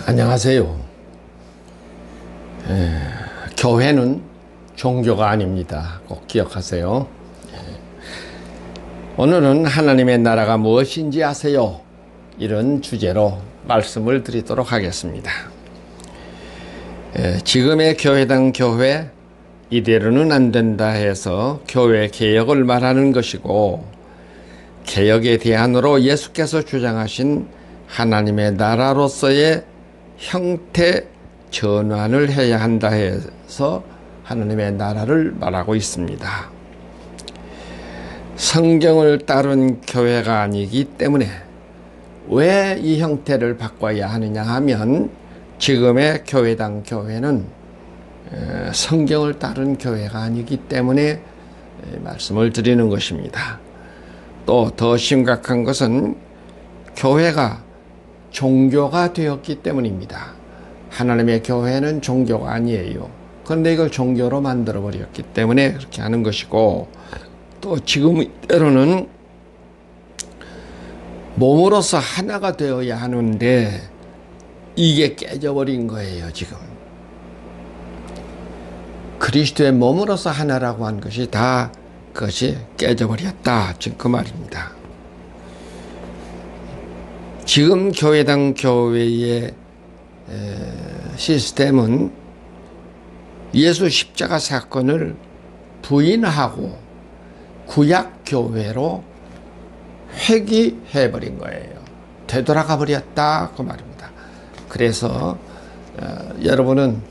안녕하세요. 교회는 종교가 아닙니다. 꼭 기억하세요. 오늘은 하나님의 나라가 무엇인지 아세요? 이런 주제로 말씀을 드리도록 하겠습니다. 지금의 교회당 교회 이대로는 안 된다 해서 교회 개혁을 말하는 것이고, 개혁의 대안으로 예수께서 주장하신 하나님의 나라로서의 형태 전환을 해야 한다 해서 하나님의 나라를 말하고 있습니다. 성경을 따른 교회가 아니기 때문에 왜 이 형태를 바꿔야 하느냐 하면, 지금의 교회당 교회는 성경을 따른 교회가 아니기 때문에 말씀을 드리는 것입니다. 또 더 심각한 것은 교회가 종교가 되었기 때문입니다. 하나님의 교회는 종교가 아니에요. 그런데 이걸 종교로 만들어 버렸기 때문에 그렇게 하는 것이고, 또 지금 때로는 몸으로서 하나가 되어야 하는데 이게 깨져버린 거예요. 지금 그리스도의 몸으로서 하나라고 한 것이 다 그것이 깨져버렸다, 지금 그 말입니다. 지금 교회당 교회의 시스템은 예수 십자가 사건을 부인하고 구약 교회로 회귀해버린 거예요. 되돌아가 버렸다, 그 말입니다. 그래서 여러분은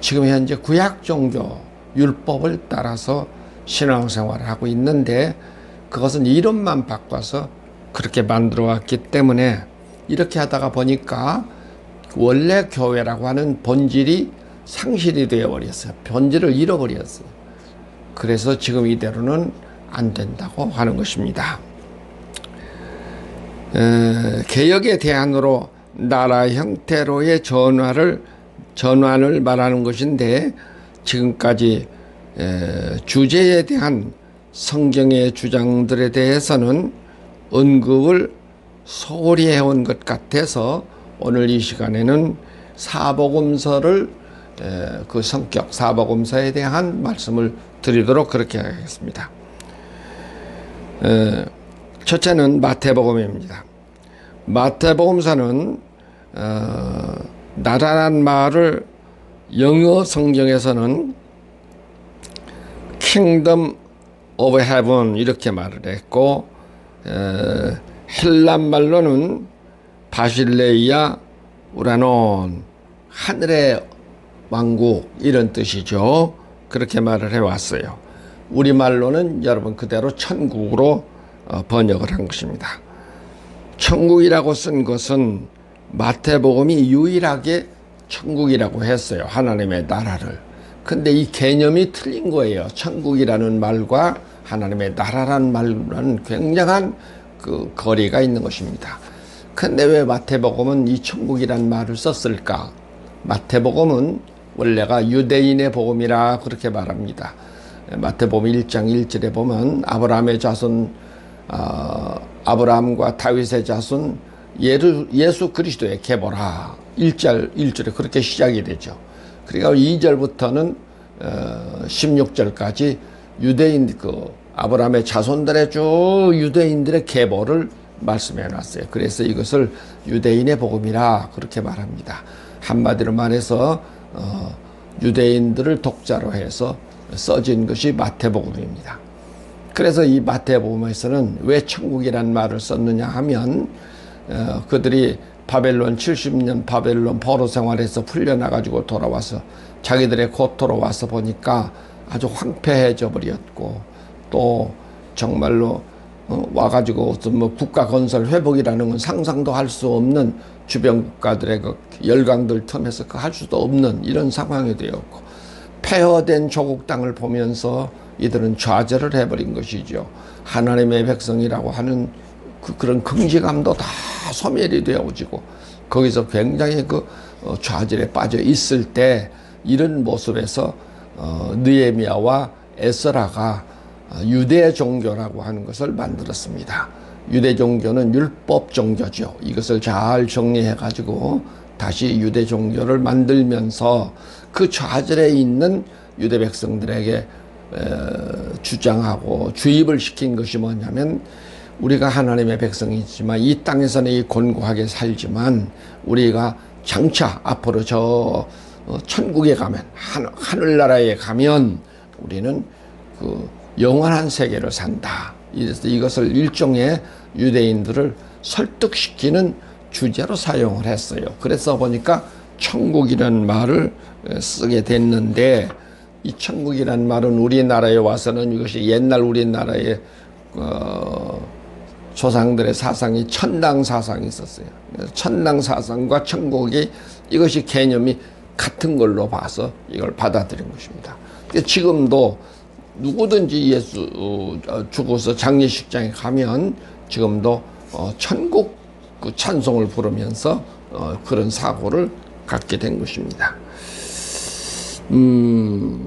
지금 현재 구약 종교 율법을 따라서 신앙생활을 하고 있는데, 그것은 이름만 바꿔서 그렇게 만들어 왔기 때문에 이렇게 하다가 보니까 원래 교회라고 하는 본질이 상실이 되어 버렸어요. 본질을 잃어버렸어요. 그래서 지금 이대로는 안 된다고 하는 것입니다. 개혁의 대안으로 나라 형태로의 전환을 말하는 것인데, 지금까지 주제에 대한 성경의 주장들에 대해서는 언급을 소홀히 해온 것 같아서 오늘 이 시간에는 사복음서를 그 성격, 사복음서에 대한 말씀을 드리도록 그렇게 하겠습니다. 첫째는 마태복음입니다. 마태복음서는 나라란 말을 영어 성경에서는 Kingdom of Heaven 이렇게 말을 했고, 헬란 말로는 바실레이아 우라논, 하늘의 왕국 이런 뜻이죠. 그렇게 말을 해왔어요. 우리말로는 여러분 그대로 천국으로 번역을 한 것입니다. 천국이라고 쓴 것은 마태복음이 유일하게 천국이라고 했어요. 하나님의 나라를. 근데 이 개념이 틀린 거예요. 천국이라는 말과 하나님의 나라라는 말은 굉장한 그 거리가 있는 것입니다. 근데 왜 마태복음은 이 천국이라는 말을 썼을까? 마태복음은 원래가 유대인의 복음이라 그렇게 말합니다. 마태복음 1장 1절에 보면 아브라함의 자손, 아브라함과 다윗의 자손 예수 그리스도의 계보라 1절에 그렇게 시작이 되죠. 그러니까 2절부터는 16절까지 유대인 아브라함의 자손들의 쭉 유대인들의 계보를 말씀해 놨어요. 그래서 이것을 유대인의 복음이라 그렇게 말합니다. 한마디로 말해서 유대인들을 독자로 해서 써진 것이 마태복음입니다. 그래서 이 마태복음에서는 왜 천국이라는 말을 썼느냐 하면, 그들이 바벨론 70년 바벨론 포로 생활에서 풀려나가지고 돌아와서 자기들의 고토로 와서 보니까 아주 황폐해져 버렸고, 또 정말로 와가지고 어떤 뭐 국가 건설 회복이라는 건 상상도 할 수 없는, 주변 국가들의 그 열강들 틈에서 그 할 수도 없는 이런 상황이 되었고, 폐허된 조국 땅을 보면서 이들은 좌절을 해버린 것이죠. 하나님의 백성이라고 하는 그런 긍지감도 다 소멸이 되어지고, 거기서 굉장히 그 좌절에 빠져 있을 때 이런 모습에서 느헤미야와 에스라가 유대 종교라고 하는 것을 만들었습니다. 유대 종교는 율법 종교죠. 이것을 잘 정리해 가지고 다시 유대 종교를 만들면서 그 좌절에 있는 유대 백성들에게 주장하고 주입을 시킨 것이 뭐냐면, 우리가 하나님의 백성이지만 이 땅에서는 이 곤고하게 살지만 우리가 장차 앞으로 저 천국에 가면, 하늘나라에 가면 우리는 그 영원한 세계를 산다. 이것을 일종의 유대인들을 설득시키는 주제로 사용을 했어요. 그래서 보니까 천국이라는 말을 쓰게 됐는데, 이 천국이라는 말은 우리나라에 와서는 이것이 옛날 우리나라의 조상들의 사상이 천당 사상이 있었어요. 천당 사상과 천국이 이것이 개념이 같은 걸로 봐서 이걸 받아들인 것입니다. 지금도 누구든지 예수 죽어서 장례식장에 가면 지금도 천국 그 찬송을 부르면서 그런 사고를 갖게 된 것입니다. 그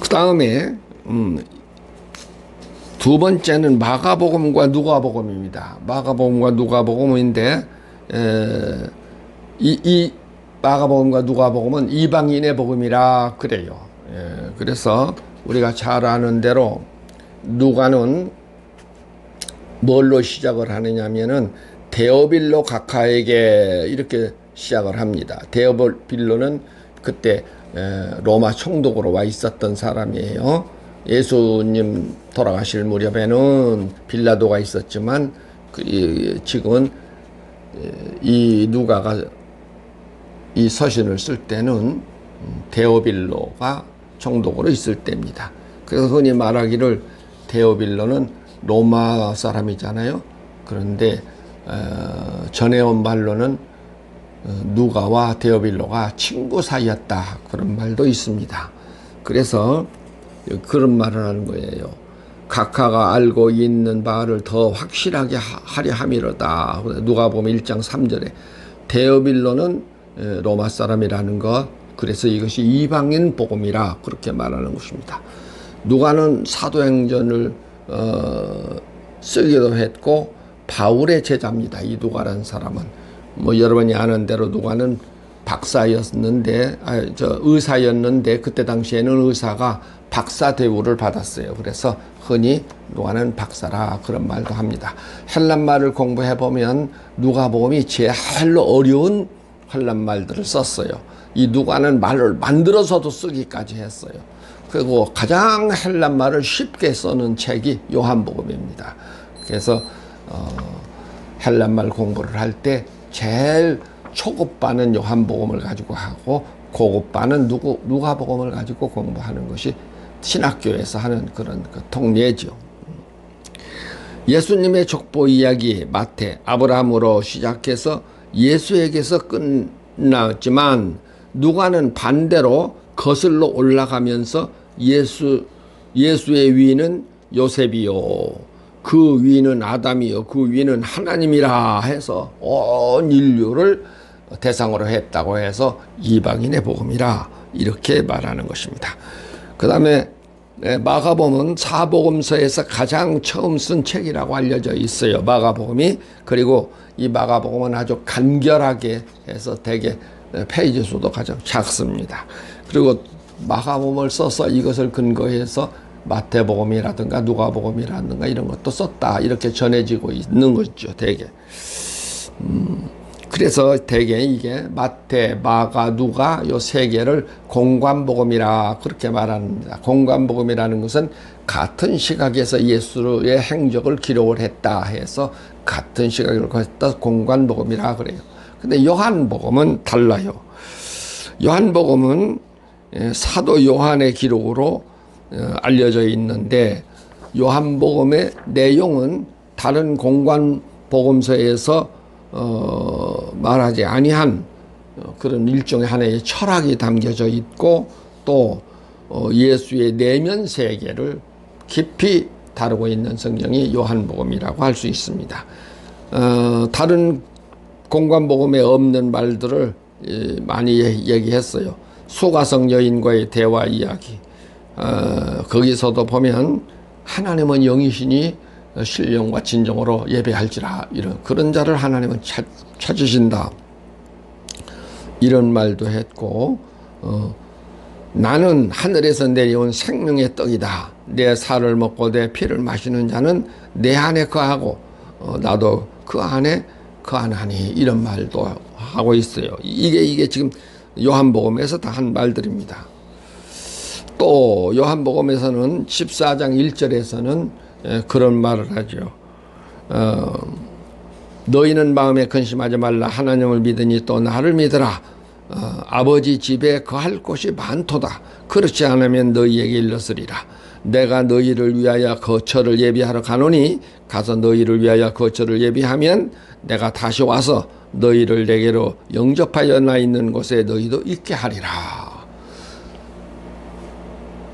다음에 두 번째는 마가복음과 누가복음입니다. 마가복음과 누가복음인데 이 마가복음과 누가복음은 이방인의 복음이라 그래요. 그래서 우리가 잘 아는 대로 누가는 뭘로 시작을 하느냐면은 데오빌로 각하에게 이렇게 시작을 합니다. 데오빌로는 그때 로마 총독으로 와 있었던 사람이에요. 예수님 돌아가실 무렵에는 빌라도가 있었지만 지금은 이 누가가 이 서신을 쓸 때는 데오빌로가 총독으로 있을 때입니다. 그래서 흔히 말하기를 데오빌로는 로마 사람이잖아요. 그런데 전해온 말로는 누가와 데오빌로가 친구 사이였다, 그런 말도 있습니다. 그래서 그런 말을 하는 거예요. 각하가 알고 있는 바를 더 확실하게 하려 함이로다. 누가복음 1장 3절에 데오빌로는 로마 사람이라는 것, 그래서 이것이 이방인 복음이라 그렇게 말하는 것입니다. 누가는 사도행전을 쓰기도 했고 바울의 제자입니다. 이 누가라는 사람은 여러분이 아는 대로 누가는 박사였는데 의사였는데 그때 당시에는 의사가 박사 대우를 받았어요. 그래서 흔히 누가는 박사라 그런 말도 합니다. 헬란말을 공부해 보면 누가복음이 제일로 어려운 헬란말들을 썼어요. 이 누가는 말을 만들어서도 쓰기까지 했어요. 그리고 가장 헬란말을 쉽게 쓰는 책이 요한복음입니다. 그래서 헬란말 공부를 할 때 제일 초급반은 요한복음을 가지고 하고 고급반은 누가복음을 가지고 공부하는 것이 신학교에서 하는 그런 통례죠. 예수님의 족보 이야기 마태, 아브라함으로 시작해서 예수에게서 끝났지만 누가는 반대로 거슬러 올라가면서 예수의 위는 요셉이요, 그 위는 아담이요, 그 위는 하나님이라 해서 온 인류를 대상으로 했다고 해서 이방인의 복음이라 이렇게 말하는 것입니다. 그 다음에 마가복음은 사복음서에서 가장 처음 쓴 책이라고 알려져 있어요. 마가복음이. 그리고 이 마가복음은 아주 간결하게 해서 되게 페이지 수도 가장 작습니다. 그리고 마가복음을 써서 이것을 근거해서 마태복음이라든가 누가복음이라든가 이런 것도 썼다, 이렇게 전해지고 있는 거죠, 대개. 그래서 대개 이게 마태, 마가, 누가 요 세 개를 공관복음이라 그렇게 말합니다. 공관복음이라는 것은 같은 시각에서 예수의 행적을 기록을 했다 해서 같은 시각을 했다 공관복음이라 그래요. 근데 요한복음은 달라요. 요한복음은 사도 요한의 기록으로 알려져 있는데 요한복음의 내용은 다른 공관복음서에서 말하지 아니한 그런 일종의 하나의 철학이 담겨져 있고 또 예수의 내면 세계를 깊이 다루고 있는 성경이 요한복음이라고 할 수 있습니다. 다른 공관복음에 없는 말들을 많이 얘기했어요. 소가성 여인과의 대화 이야기. 거기서도 보면 하나님은 영이시니 신령과 진정으로 예배할지라. 이런 그런 자를 하나님은 찾으신다. 이런 말도 했고, 나는 하늘에서 내려온 생명의 떡이다. 내 살을 먹고 내 피를 마시는 자는 내 안에 거하고 나도 그 안에 거하나니. 이런 말도 하고 있어요. 이게 지금 요한복음에서 다 한 말들입니다. 또 요한복음에서는 14장 1절에서는 그런 말을 하죠. 너희는 마음에 근심하지 말라. 하나님을 믿으니 또 나를 믿으라. 아버지 집에 거할 곳이 많도다. 그렇지 않으면 너희에게 일렀으리라. 내가 너희를 위하여 거처를 예비하러 가노니 가서 너희를 위하여 거처를 예비하면 내가 다시 와서 너희를 내게로 영접하여 나 있는 곳에 너희도 있게 하리라.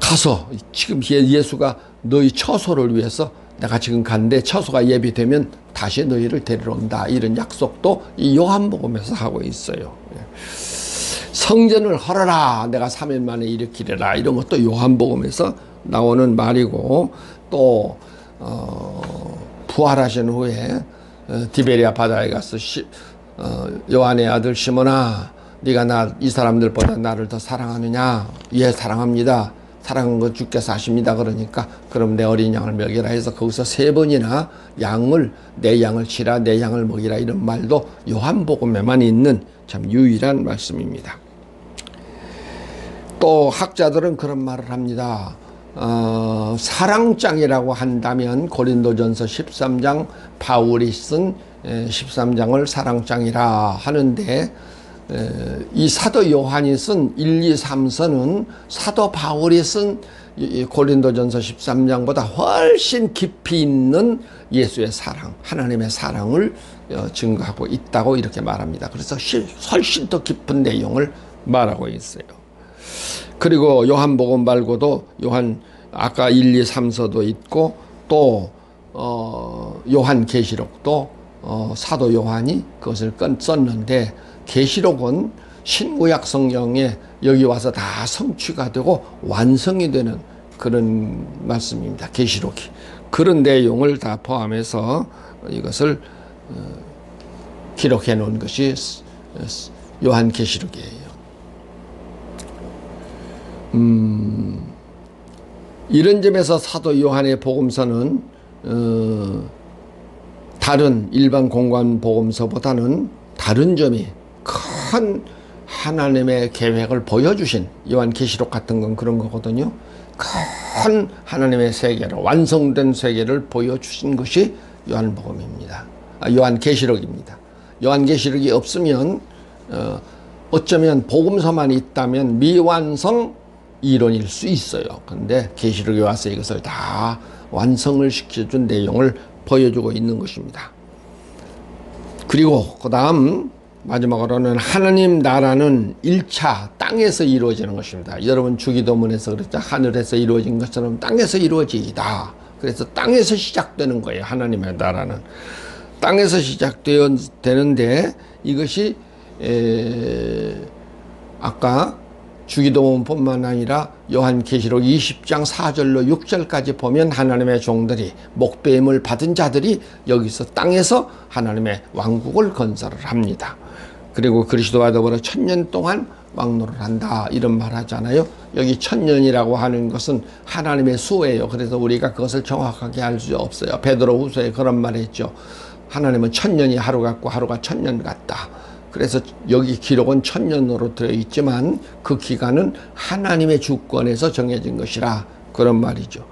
가서 지금 예수가 너희 처소를 위해서 내가 지금 간데 처소가 예비되면 다시 너희를 데리러 온다. 이런 약속도 이 요한복음에서 하고 있어요. 성전을 헐어라. 내가 3일 만에 일으키리라. 이런 것도 요한복음에서 나오는 말이고, 또 부활하신 후에 디베리아 바다에 가서 요한의 아들 시몬아, 네가 이 사람들보다 나를 더 사랑하느냐? 예, 사랑합니다. 사랑한 건 주께서 하십니다. 그러니까 그럼 내 어린 양을 먹이라 해서 거기서 3번이나 내 양을 치라, 내 양을 먹이라. 이런 말도 요한복음에만 있는 참 유일한 말씀입니다. 또 학자들은 그런 말을 합니다. 사랑장이라고 한다면 고린도전서 13장, 바울이 쓴 13장을 사랑장이라 하는데, 이 사도 요한이 쓴 1, 2, 3서는 사도 바울이 쓴 고린도전서 13장보다 훨씬 깊이 있는 예수의 사랑, 하나님의 사랑을 증거하고 있다고 이렇게 말합니다. 그래서 훨씬 더 깊은 내용을 말하고 있어요. 그리고 요한복음 말고도 아까 1, 2, 3서도 있고, 또 요한계시록도 사도 요한이 그것을 썼는데, 계시록은 신구약 성경에 여기 와서 다 성취가 되고 완성이 되는 그런 말씀입니다. 계시록이 그런 내용을 다 포함해서 이것을 기록해 놓은 것이 요한계시록이에요. 이런 점에서 사도 요한의 복음서는 다른 일반 공관 복음서보다는 다른 점이 큰 하나님의 계획을 보여주신, 요한계시록 같은 건 그런 거거든요. 큰 하나님의 세계를, 완성된 세계를 보여주신 것이 요한복음입니다. 요한계시록입니다. 요한계시록이 없으면 어쩌면 복음서만 있다면 미완성 이론일 수 있어요. 그런데 계시록에 와서 이것을 다 완성을 시켜준 내용을 보여주고 있는 것입니다. 그리고 그 다음 마지막으로는 하나님 나라는 1차 땅에서 이루어지는 것입니다. 여러분 주기도문에서 그랬죠. 하늘에서 이루어진 것처럼 땅에서 이루어지이다. 그래서 땅에서 시작되는 거예요. 하나님의 나라는 땅에서 시작되는데, 이것이 아까 주기도문뿐만 아니라 요한계시록 20장 4절로 6절까지 보면 하나님의 종들이, 목배임을 받은 자들이 여기서 땅에서 하나님의 왕국을 건설을 합니다. 그리고 그리스도와 더불어 1000년 동안 왕노를 한다, 이런 말 하잖아요. 여기 1000년이라고 하는 것은 하나님의 수예요. 그래서 우리가 그것을 정확하게 알 수 없어요. 베드로후서에 그런 말 했죠. 하나님은 1000년이 하루 같고 하루가 1000년 같다. 그래서 여기 기록은 1000년으로 되어 있지만 그 기간은 하나님의 주권에서 정해진 것이라, 그런 말이죠.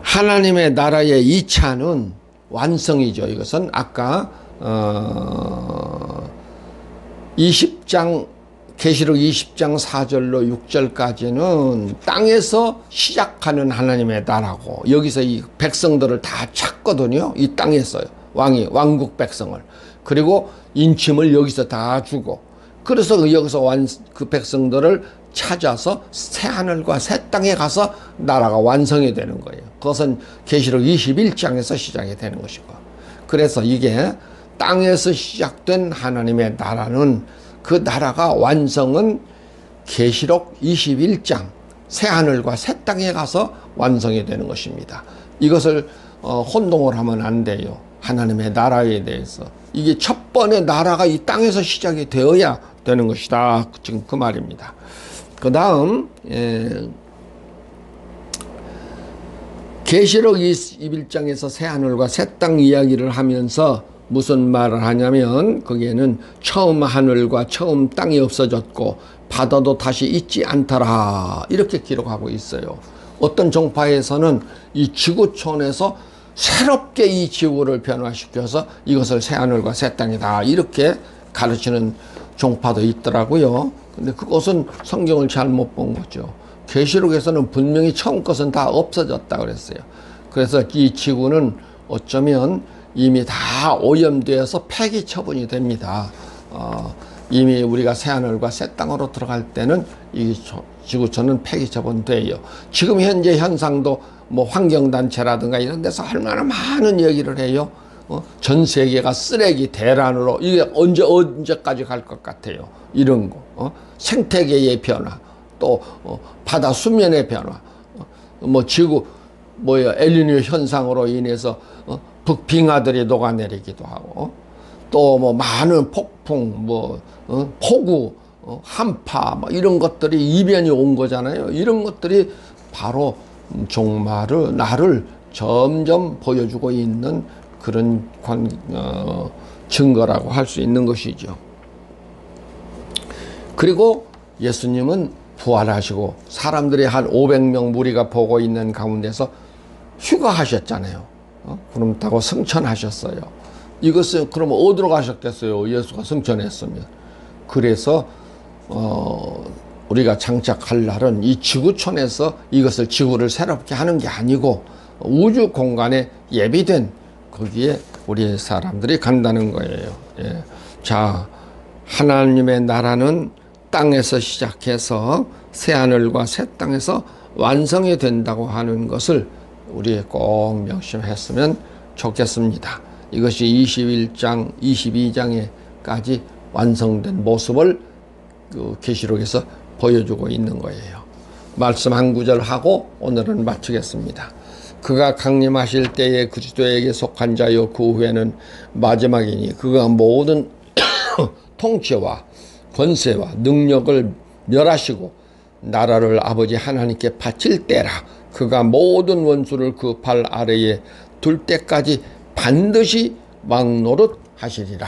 하나님의 나라의 2차는 완성이죠. 이것은 아까 20장 계시록 20장 4절로 6절까지는 땅에서 시작하는 하나님의 나라고, 여기서 이 백성들을 다 찾거든요. 이 땅에서요. 왕국 백성을. 그리고 인침을 여기서 다 주고, 그래서 여기서 그 백성들을 찾아서 새 하늘과 새 땅에 가서 나라가 완성이 되는 거예요. 그것은 계시록 21장에서 시작이 되는 것이고, 그래서 이게 땅에서 시작된 하나님의 나라는, 그 나라가 완성은 계시록 21장 새 하늘과 새 땅에 가서 완성이 되는 것입니다. 이것을 혼동을 하면 안 돼요. 하나님의 나라에 대해서. 이게 첫 번의 나라가 이 땅에서 시작이 되어야 되는 것이다. 지금 그 말입니다. 그 다음 계시록 21장에서 새하늘과 새 땅 이야기를 하면서 무슨 말을 하냐면 거기에는 처음 하늘과 처음 땅이 없어졌고 바다도 다시 있지 않더라 이렇게 기록하고 있어요. 어떤 종파에서는 이 지구촌에서 새롭게 이 지구를 변화시켜서 이것을 새하늘과 새 땅이다 이렇게 가르치는 종파도 있더라고요. 근데 그것은 성경을 잘못 본 거죠. 계시록에서는 분명히 처음 것은 다 없어졌다 그랬어요. 그래서 이 지구는 어쩌면 이미 다 오염되어서 폐기 처분이 됩니다. 이미 우리가 새하늘과 새 땅으로 들어갈 때는 이 지구촌은 폐기 처분돼요. 지금 현재 현상도 뭐 환경단체라든가 이런 데서 얼마나 많은 얘기를 해요. 전 세계가 쓰레기 대란으로 이게 언제까지 갈 것 같아요. 이런 거. 생태계의 변화, 또 바다 수면의 변화, 뭐 지구 엘니뇨 현상으로 인해서 북빙하들이 녹아내리기도 하고, 또 뭐 많은 폭풍, 폭우, 한파, 뭐 이런 것들이 이변이 온 거잖아요. 이런 것들이 바로 종말을 나를 점점 보여주고 있는 그런 증거라고 할 수 있는 것이죠. 그리고 예수님은 부활하시고 사람들이 한 500명 무리가 보고 있는 가운데서 휴가하셨잖아요. 구름 타고 승천하셨어요. 이것은 그러면 어디로 가셨겠어요? 예수가 승천했으면. 그래서 우리가 장착할 날은 이 지구촌에서 이것을 지구를 새롭게 하는 게 아니고 우주 공간에 예비된 거기에 우리 사람들이 간다는 거예요. 예. 자, 하나님의 나라는 땅에서 시작해서 새하늘과 새 땅에서 완성이 된다고 하는 것을 우리 꼭 명심했으면 좋겠습니다. 이것이 21장, 22장에까지 완성된 모습을 그 계시록에서 보여주고 있는 거예요. 말씀 한 구절 하고 오늘은 마치겠습니다. 그가 강림하실 때에 그리스도에게 속한 자요 그 후에는 마지막이니 그가 모든 통치와 권세와 능력을 멸하시고 나라를 아버지 하나님께 바칠 때라. 그가 모든 원수를 그 발 아래에 둘 때까지 반드시 왕노릇 하시리라.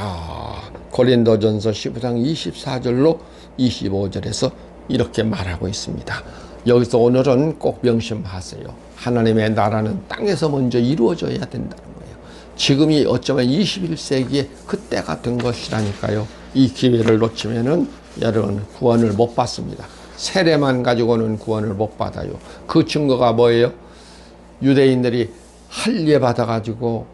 고린도전서 15장 24절로 25절에서 이렇게 말하고 있습니다. 여기서 오늘은 꼭 명심하세요. 하나님의 나라는 땅에서 먼저 이루어져야 된다는 거예요. 지금이 어쩌면 21세기에 그때가 된 것이라니까요. 이 기회를 놓치면은 여러분 구원을 못 받습니다. 세례만 가지고는 구원을 못 받아요. 그 증거가 뭐예요? 유대인들이 할례 받아가지고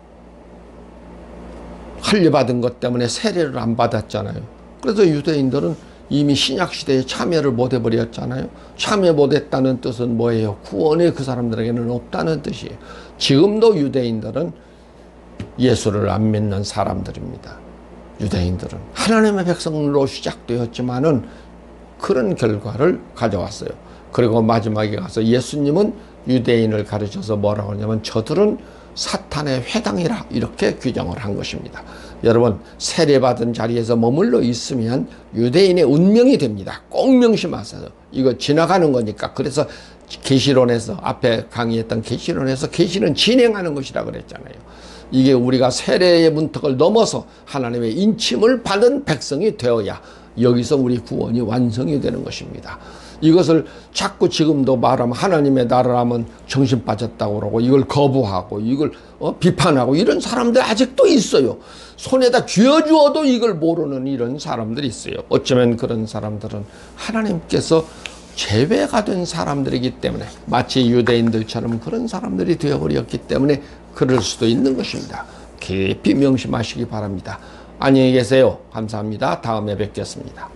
할례 받은 것 때문에 세례를 안 받았잖아요. 그래서 유대인들은 이미 신약시대에 참여를 못 해버렸잖아요. 참여 못했다는 뜻은 뭐예요? 구원이 그 사람들에게는 없다는 뜻이에요. 지금도 유대인들은 예수를 안 믿는 사람들입니다. 유대인들은 하나님의 백성으로 시작되었지만은 그런 결과를 가져왔어요. 그리고 마지막에 가서 예수님은 유대인을 가르쳐서 뭐라고 하냐면 저들은 사탄의 회당이라 이렇게 규정을 한 것입니다. 여러분 세례받은 자리에서 머물러 있으면 유대인의 운명이 됩니다. 꼭 명심하세요. 이거 지나가는 거니까. 그래서 계시론에서 앞에 강의했던 계시론에서 계시는 진행하는 것이라 그랬잖아요. 이게 우리가 세례의 문턱을 넘어서 하나님의 인침을 받은 백성이 되어야 여기서 우리 구원이 완성이 되는 것입니다. 이것을 자꾸 지금도 말하면 하나님의 나라라면 정신 빠졌다고 그러고 이걸 거부하고 이걸 비판하고 이런 사람들 아직도 있어요. 손에다 쥐어주어도 이걸 모르는 이런 사람들이 있어요. 어쩌면 그런 사람들은 하나님께서 제외가 된 사람들이기 때문에 마치 유대인들처럼 그런 사람들이 되어버렸기 때문에 그럴 수도 있는 것입니다. 깊이 명심하시기 바랍니다. 안녕히 계세요. 감사합니다. 다음에 뵙겠습니다.